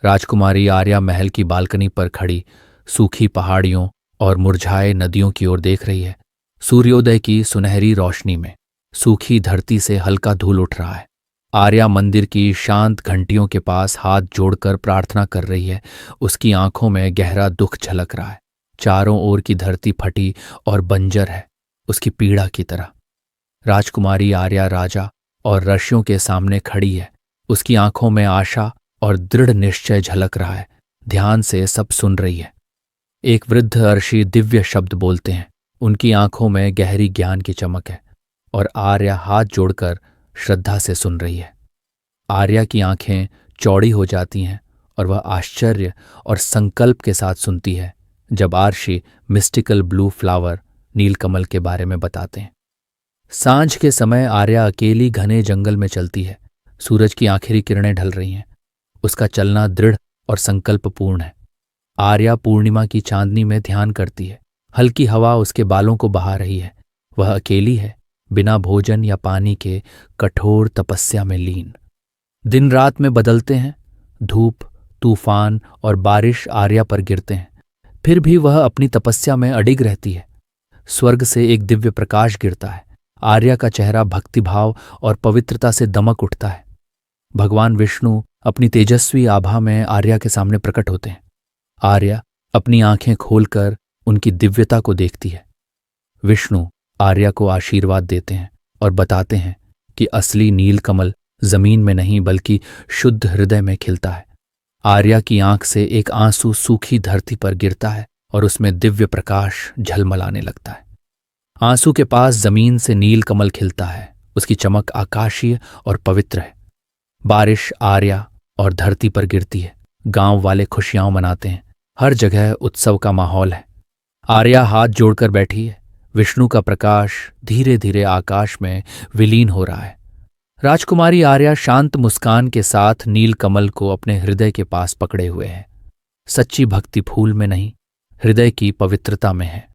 राजकुमारी आर्या महल की बालकनी पर खड़ी सूखी पहाड़ियों और मुरझाए नदियों की ओर देख रही है। सूर्योदय की सुनहरी रोशनी में सूखी धरती से हल्का धूल उठ रहा है। आर्या मंदिर की शांत घंटियों के पास हाथ जोड़कर प्रार्थना कर रही है। उसकी आंखों में गहरा दुख झलक रहा है। चारों ओर की धरती फटी और बंजर है, उसकी पीड़ा की तरह। राजकुमारी आर्या राजा और ऋषियों के सामने खड़ी है। उसकी आंखों में आशा और दृढ़ निश्चय झलक रहा है। ध्यान से सब सुन रही है। एक वृद्ध ऋषि दिव्य शब्द बोलते हैं। उनकी आंखों में गहरी ज्ञान की चमक है और आर्या हाथ जोड़कर श्रद्धा से सुन रही है। आर्या की आंखें चौड़ी हो जाती हैं और वह आश्चर्य और संकल्प के साथ सुनती है जब आर्षि मिस्टिकल ब्लू फ्लावर नीलकमल के बारे में बताते हैं। सांझ के समय आर्या अकेली घने जंगल में चलती है। सूरज की आखिरी किरणें ढल रही हैं। उसका चलना दृढ़ और संकल्पपूर्ण है। आर्या पूर्णिमा की चांदनी में ध्यान करती है। हल्की हवा उसके बालों को बहा रही है। वह अकेली है, बिना भोजन या पानी के कठोर तपस्या में लीन। दिन रात में बदलते हैं। धूप, तूफान और बारिश आर्या पर गिरते हैं, फिर भी वह अपनी तपस्या में अडिग रहती है। स्वर्ग से एक दिव्य प्रकाश गिरता है। आर्या का चेहरा भक्तिभाव और पवित्रता से दमक उठता है। भगवान विष्णु अपनी तेजस्वी आभा में आर्या के सामने प्रकट होते हैं। आर्या अपनी आंखें खोलकर उनकी दिव्यता को देखती है। विष्णु आर्या को आशीर्वाद देते हैं और बताते हैं कि असली नीलकमल जमीन में नहीं बल्कि शुद्ध हृदय में खिलता है। आर्या की आंख से एक आंसू सूखी धरती पर गिरता है और उसमें दिव्य प्रकाश झलमलाने लगता है। आंसू के पास जमीन से नीलकमल खिलता है। उसकी चमक आकाशीय और पवित्र है। बारिश आर्या और धरती पर गिरती है। गांव वाले खुशियां मनाते हैं। हर जगह उत्सव का माहौल है। आर्या हाथ जोड़कर बैठी है। विष्णु का प्रकाश धीरे धीरे आकाश में विलीन हो रहा है। राजकुमारी आर्या शांत मुस्कान के साथ नीलकमल को अपने हृदय के पास पकड़े हुए है। सच्ची भक्ति फूल में नहीं, हृदय की पवित्रता में है।